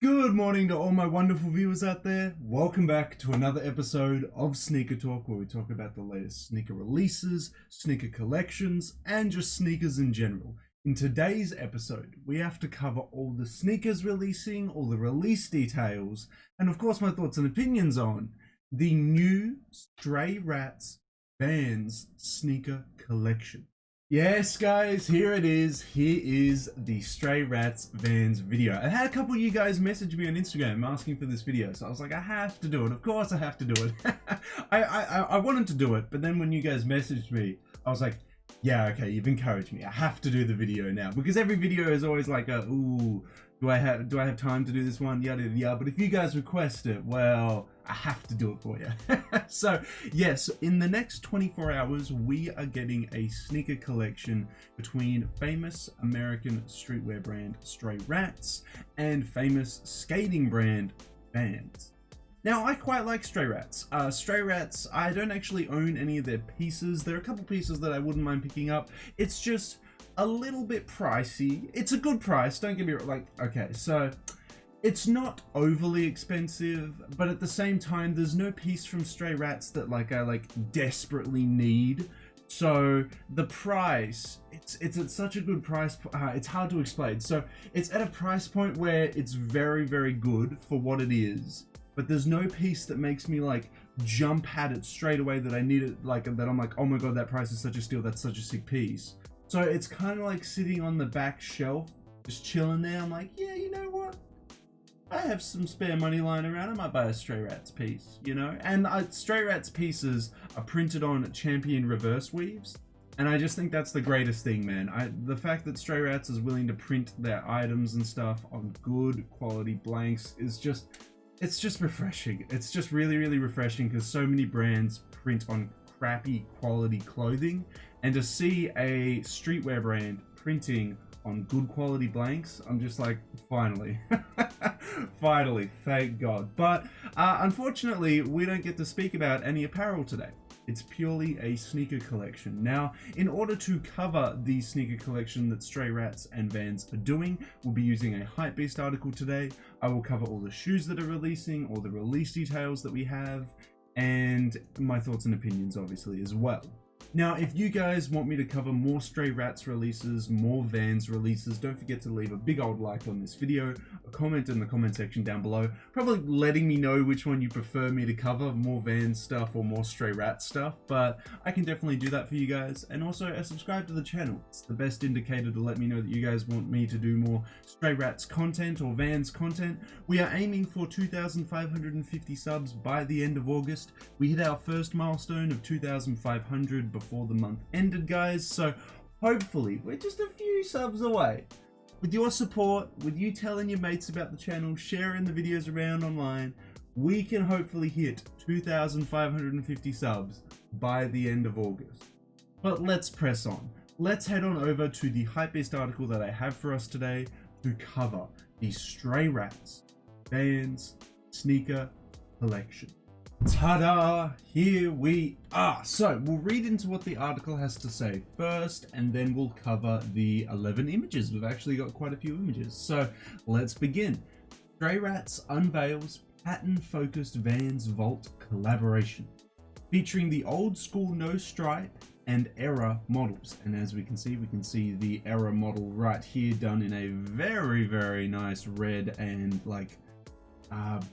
Good morning to all my wonderful viewers out there. Welcome back to another episode of Sneaker Talk, where we talk about the latest sneaker releases, sneaker collections, and just sneakers in general. In today's episode, we have to cover all the sneakers releasing, all the release details, and of course my thoughts and opinions on the new Stray Rats Vans sneaker collection. Yes, guys, here it is. Here is the Stray Rats Vans video. I had a couple of you guys message me on Instagram asking for this video, so I was like, I have to do it. Of course I have to do it. I wanted to do it, but then when you guys messaged me, I was like, yeah, okay, you've encouraged me. I have to do the video now, because every video is always like, ooh, do I have time to do this one? Yada yada yada. But if you guys request it, well, I have to do it for you. So yes, in the next 24 hours, we are getting a sneaker collection between famous American streetwear brand Stray Rats and famous skating brand Vans. Now, I quite like Stray Rats. Stray Rats, I don't actually own any of their pieces. There are a couple pieces that I wouldn't mind picking up. It's just a little bit pricey. It's a good price, don't get me wrong. Like, okay, so it's not overly expensive, but at the same time, there's no piece from Stray Rats that I desperately need. So the price, it's at such a good price. It's hard to explain. So it's at a price point where it's very, very good for what it is, but there's no piece that makes me like jump at it straight away that I need it, like that I'm like, oh my god, that price is such a steal, that's such a sick piece. So it's kind of like sitting on the back shelf, just chilling there. I'm like, yeah, you know what? I have some spare money lying around. I might buy a Stray Rats piece, you know? And Stray Rats pieces are printed on Champion reverse weaves. And I just think that's the greatest thing, man. The fact that Stray Rats is willing to print their items and stuff on good quality blanks is just, it's just refreshing. It's just really, really refreshing, because so many brands print on crappy quality clothing, and to see a streetwear brand printing on good quality blanks, I'm just like, finally. Finally, thank god. But unfortunately, we don't get to speak about any apparel today. It's purely a sneaker collection. Now, in order to cover the sneaker collection that Stray Rats and Vans are doing, we'll be using a HYPEBEAST article today. I will cover all the shoes that are releasing, all the release details that we have, and my thoughts and opinions obviously as well. Now, if you guys want me to cover more Stray Rats releases, more Vans releases, don't forget to leave a big old like on this video, a comment in the comment section down below, probably letting me know which one you prefer me to cover, more Vans stuff or more Stray Rats stuff, but I can definitely do that for you guys. And also, subscribe to the channel. It's the best indicator to let me know that you guys want me to do more Stray Rats content or Vans content. We are aiming for 2,550 subs by the end of August. We hit our first milestone of 2,500 before the month ended, guys, so hopefully we're just a few subs away. With your support, with you telling your mates about the channel, sharing the videos around online, we can hopefully hit 2,550 subs by the end of August. But let's press on. Let's head on over to the HYPEBEAST article that I have for us today to cover the Stray Rats Vans sneaker collection. Ta-da! Here we are. So we'll read into what the article has to say first, and then we'll cover the 11 images. We've actually got quite a few images. So let's begin. Stray Rats unveils pattern-focused Vans Vault collaboration, featuring the old school no stripe and Era models. And as we can see the Era model right here, done in a very, very nice red and like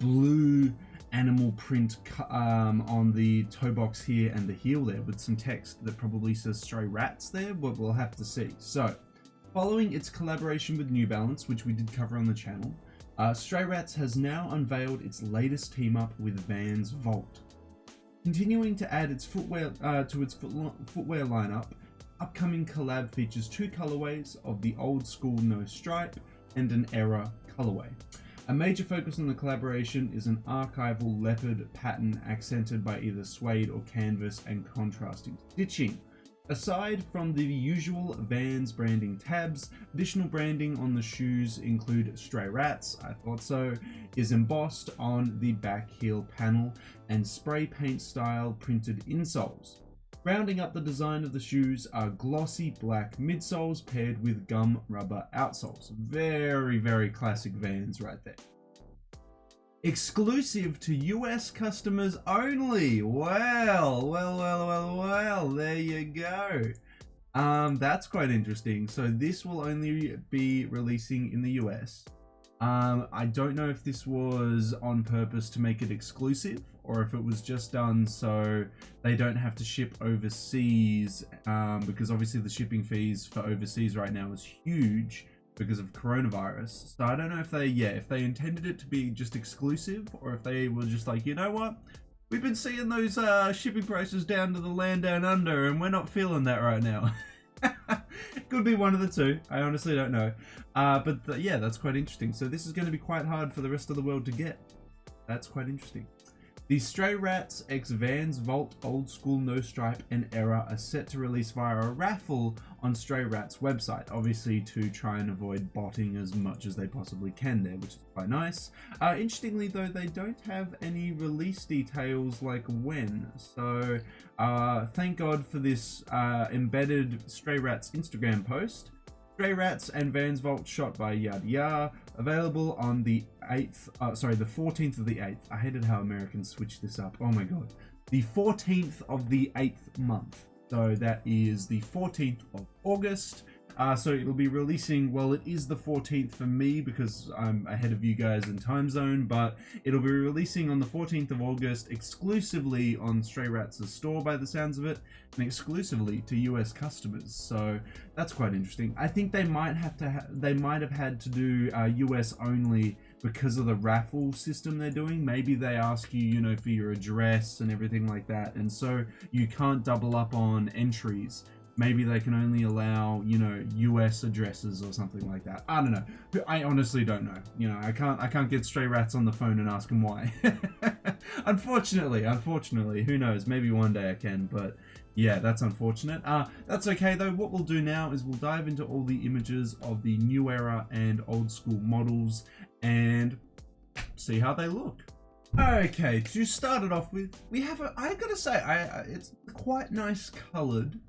blue animal print on the toe box here and the heel there, with some text that probably says Stray Rats there, but we'll have to see. So following its collaboration with New Balance, which we did cover on the channel, Stray Rats has now unveiled its latest team up with Vans Vault. Continuing to add its footwear to its footwear lineup, upcoming collab features two colorways of the old school no stripe and an Era colorway. A major focus on the collaboration is an archival leopard pattern accented by either suede or canvas and contrasting stitching. Aside from the usual Vans branding tabs, additional branding on the shoes include Stray Rats, I thought so, is embossed on the back heel panel, and spray paint style printed insoles. Rounding up the design of the shoes are glossy black midsoles paired with gum rubber outsoles. Very, very classic Vans right there. Exclusive to US customers only. Well, there you go. That's quite interesting. So this will only be releasing in the US. I don't know if this was on purpose to make it exclusive, or if it was just done so they don't have to ship overseas, because obviously the shipping fees for overseas right now is huge because of coronavirus. So I don't know if they intended it to be just exclusive, or if they were just like, you know what, we've been seeing those shipping prices down to the land down under, and we're not feeling that right now. Could be one of the two. I honestly don't know. Yeah, that's quite interesting. So this is going to be quite hard for the rest of the world to get. That's quite interesting. The Stray Rats x Vans Vault Old School No Stripe and Error are set to release via a raffle on Stray Rats website, obviously to try and avoid botting as much as they possibly can there, which is quite nice. Interestingly though, they don't have any release details like when, so thank God for this embedded Stray Rats Instagram post. Stray Rats and Vans Vault shot by Yada Yada, available on the 14th of the 8th. I hated how Americans switch this up. Oh my god. The 14th of the 8th month. So that is the 14th of August. So it'll be releasing, well, it is the 14th for me because I'm ahead of you guys in time zone, but it'll be releasing on the 14th of August exclusively on Stray Rats' store by the sounds of it, and exclusively to US customers. So that's quite interesting. I think they might have had to do US only because of the raffle system they're doing. Maybe they ask you, you know, for your address and everything like that, and so you can't double up on entries. Maybe they can only allow, you know, US addresses or something like that. I don't know. I honestly don't know. You know, I can't get Stray Rats on the phone and ask them why. Unfortunately, who knows? Maybe one day I can, but yeah, that's unfortunate. That's okay though. What we'll do now is we'll dive into all the images of the new era and old school models and see how they look. Okay, to start it off with, we have I gotta say, it's quite nice colored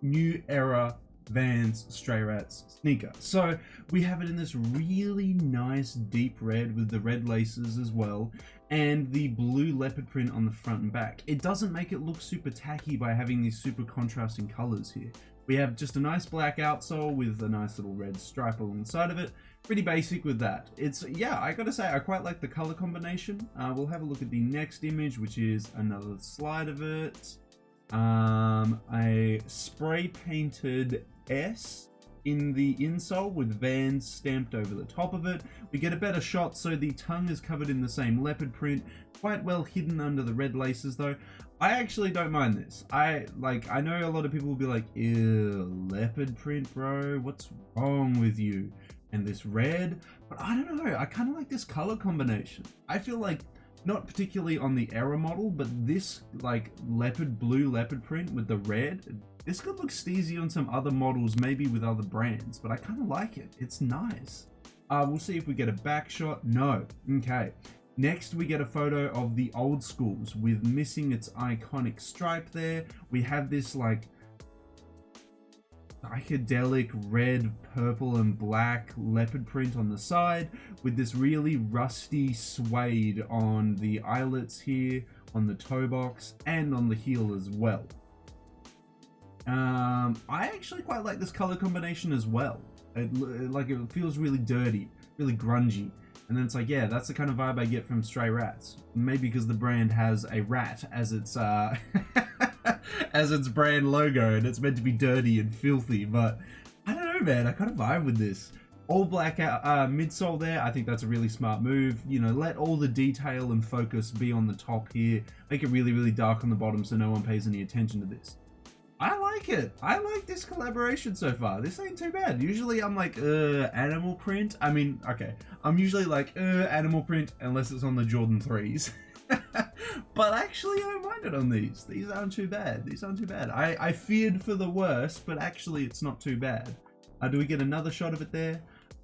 new era Vans Stray Rats sneaker. So we have it in this really nice deep red with the red laces as well, and the blue leopard print on the front and back. It doesn't make it look super tacky by having these super contrasting colors here. We have just a nice black outsole with a nice little red stripe along the side of it. Pretty basic with that. It's, yeah, I gotta say, I quite like the color combination. We'll have a look at the next image, which is another slide of it. A spray painted S in the insole with Vans stamped over the top of it. We get a better shot, so the tongue is covered in the same leopard print, quite well hidden under the red laces though. I actually don't mind this. I know a lot of people will be like, ew, leopard print, bro, what's wrong with you? And this red, but I don't know, I kind of like this color combination. I feel like, not particularly on the Era model, but this like blue leopard print with the red, this could look steezy on some other models, maybe with other brands, but I kind of like it. It's nice. We'll see if we get a back shot. No. Okay. Next, we get a photo of the old schools with missing its iconic stripe there. We have this like psychedelic red, purple and black leopard print on the side with this really rusty suede on the eyelets here, on the toe box and on the heel as well. I actually quite like this color combination as well. It feels really dirty, really grungy. And then it's like, yeah, that's the kind of vibe I get from Stray Rats. Maybe because the brand has a rat as its as its brand logo, and it's meant to be dirty and filthy. But I don't know, man. I kind of vibe with this. All black midsole there. I think that's a really smart move. You know, let all the detail and focus be on the top here. Make it really, really dark on the bottom so no one pays any attention to this. I like it. I like this collaboration so far. This ain't too bad. Usually I'm like, animal print. I mean, okay. I'm usually like, animal print unless it's on the Jordan 3s. But actually I don't mind it on these. These aren't too bad. These aren't too bad. I feared for the worst, but actually it's not too bad. Do we get another shot of it there?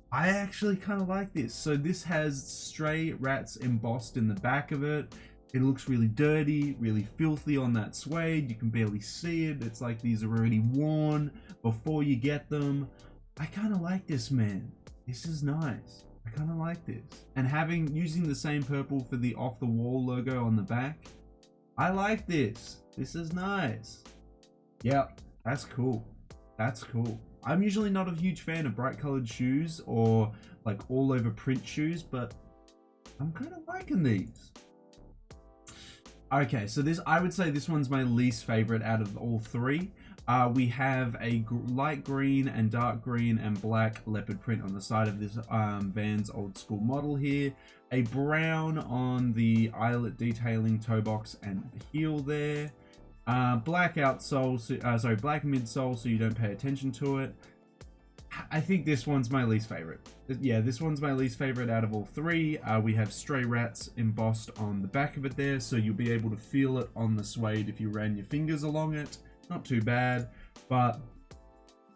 I actually kind of like this. So this has Stray Rats embossed in the back of it. It looks really dirty, really filthy on that suede. You can barely see it. It's like these are already worn before you get them. I kind of like this, man. This is nice. I kind of like this. And using the same purple for the off the wall logo on the back, I like this. This is nice. Yep, that's cool. That's cool. I'm usually not a huge fan of bright colored shoes or like all over print shoes, but I'm kind of liking these. Okay, so I would say this one's my least favorite out of all three. We have a light green and dark green and black leopard print on the side of this Vans old school model here. A brown on the eyelet detailing, toe box and heel there. Black outsole, black midsole, so you don't pay attention to it. I think this one's my least favorite. Yeah, this one's my least favorite out of all three. We have stray rats embossed on the back of it there, so you'll be able to feel it on the suede if you ran your fingers along it. Not too bad, but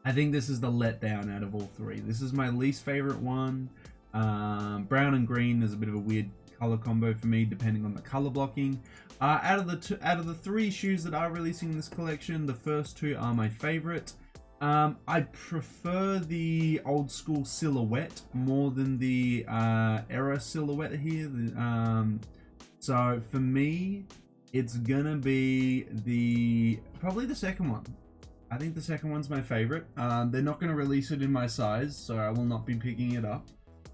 I think this is the letdown out of all three. This is my least favorite one. Brown and green is a bit of a weird color combo for me, depending on the color blocking. Out of the three shoes that are releasing in this collection, the first two are my favorite. I prefer the old school silhouette more than the era silhouette here. So for me, it's gonna be probably the second one. I think the second one's my favorite. They're not gonna release it in my size, so I will not be picking it up.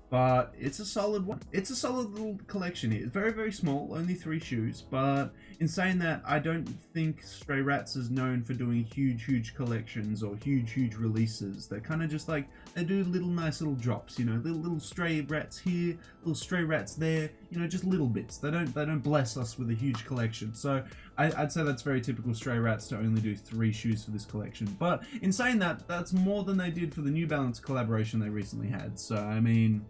But it's a solid one. It's a solid little collection here. It's very, very small, only 3 shoes. But in saying that, I don't think Stray Rats is known for doing huge collections or huge releases. They're kind of just like, they do nice little drops, you know, little stray rats here, little stray rats there, you know, just little bits. They don't bless us with a huge collection. So I'd say that's very typical Stray Rats to only do 3 shoes for this collection. But in saying that, that's more than they did for the New Balance collaboration they recently had. So I mean,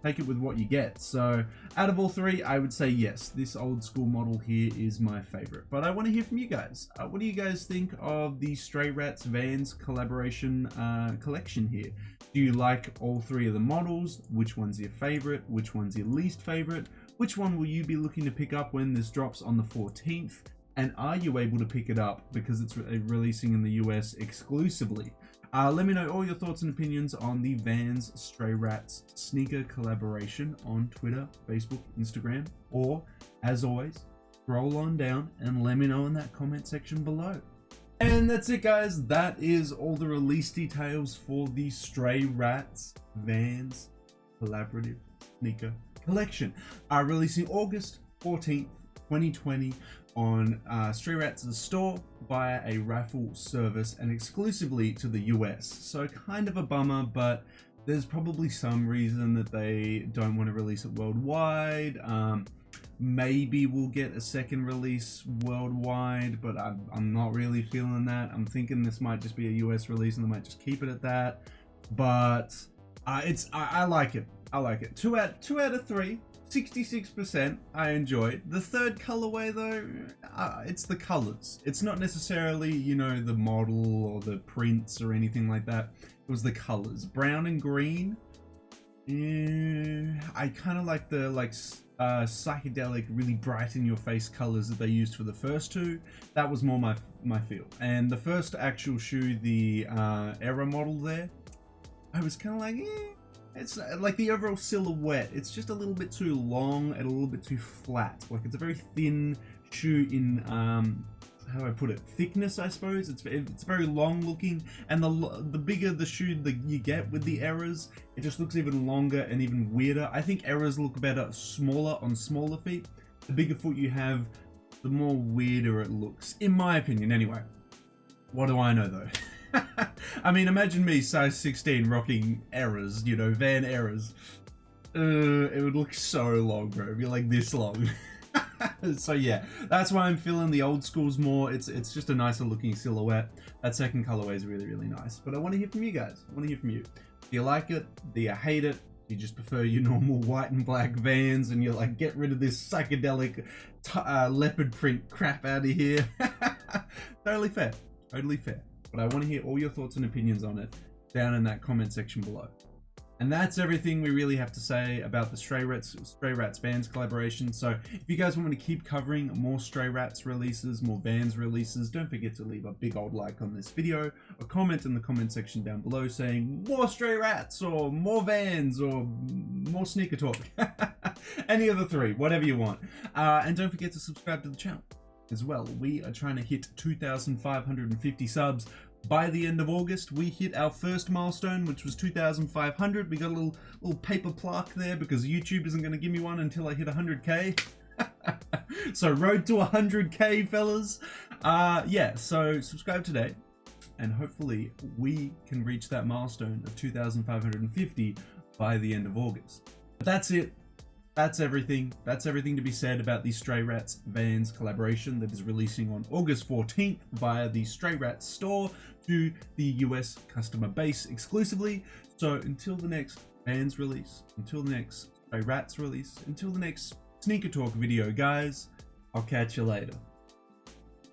take it with what you get. So out of all 3, I would say yes, this old school model here is my favorite. But I want to hear from you guys. What do you guys think of the Stray Rats Vans collaboration collection here? Do you like all 3 of the models? Which one's your favorite? Which one's your least favorite? Which one will you be looking to pick up when this drops on the 14th? And are you able to pick it up because it's releasing in the US exclusively? Let me know all your thoughts and opinions on the Vans Stray Rats sneaker collaboration on Twitter, Facebook, Instagram, or as always, scroll on down and let me know in that comment section below. And that's it, guys. That is all the release details for the Stray Rats Vans collaborative sneaker collection. Releasing August 14th, 2020 on Stray Rats' store via a raffle service and exclusively to the US. So kind of a bummer, but there's probably some reason that they don't want to release it worldwide. Maybe we'll get a second release worldwide, but I'm not really feeling that. I'm thinking this might just be a US release and they might just keep it at that. But I like it. I like it. 2 out of 3. 66% I enjoyed. The third colorway though, it's the colors. It's not necessarily, you know, the model or the prints or anything like that. It was the colors. Brown and green. I kind of like the psychedelic, really bright in your face colors that they used for the first 2. That was more my feel. And the first actual shoe, the era model there, I was kind of like, it's like the overall silhouette, it's just a little bit too long and a little bit too flat. Like it's a very thin shoe in, how do I put it? Thickness, I suppose. It's very long looking, and the bigger the shoe that you get with the eras, it just looks even longer and even weirder. I think eras look better smaller on smaller feet. The bigger foot you have, the more weirder it looks, in my opinion anyway. What do I know though? I mean, imagine me, size 16, rocking eras, you know, Van eras. It would look so long, bro. It'd be like this long. So yeah, that's why I'm feeling the old schools more. It's just a nicer looking silhouette. That second colorway is really, really nice. But I want to hear from you guys. I want to hear from you. Do you like it? Do you hate it? Do you just prefer your normal white and black Vans and you're like, get rid of this psychedelic leopard print crap out of here? Totally fair. Totally fair. But I want to hear all your thoughts and opinions on it down in that comment section below. And that's everything we really have to say about the Stray Rats Vans collaboration. So if you guys want me to keep covering more Stray Rats releases, more Vans releases, don't forget to leave a big old like on this video, or comment in the comment section down below saying more Stray Rats or more Vans or more sneaker talk. Any of the three, whatever you want. And don't forget to subscribe to the channel as well. We are trying to hit 2,550 subs. By the end of August, we hit our first milestone, which was 2,500. We got a little paper plaque there because YouTube isn't going to give me one until I hit 100k. So road to 100k, fellas. Yeah, so subscribe today, and hopefully we can reach that milestone of 2,550 by the end of August. But that's it. That's everything. That's everything to be said about the Stray Rats Vans collaboration that is releasing on August 14th via the Stray Rats store to the US customer base exclusively. So until the next Vans release, until the next Stray Rats release, until the next Sneaker Talk video, guys, I'll catch you later.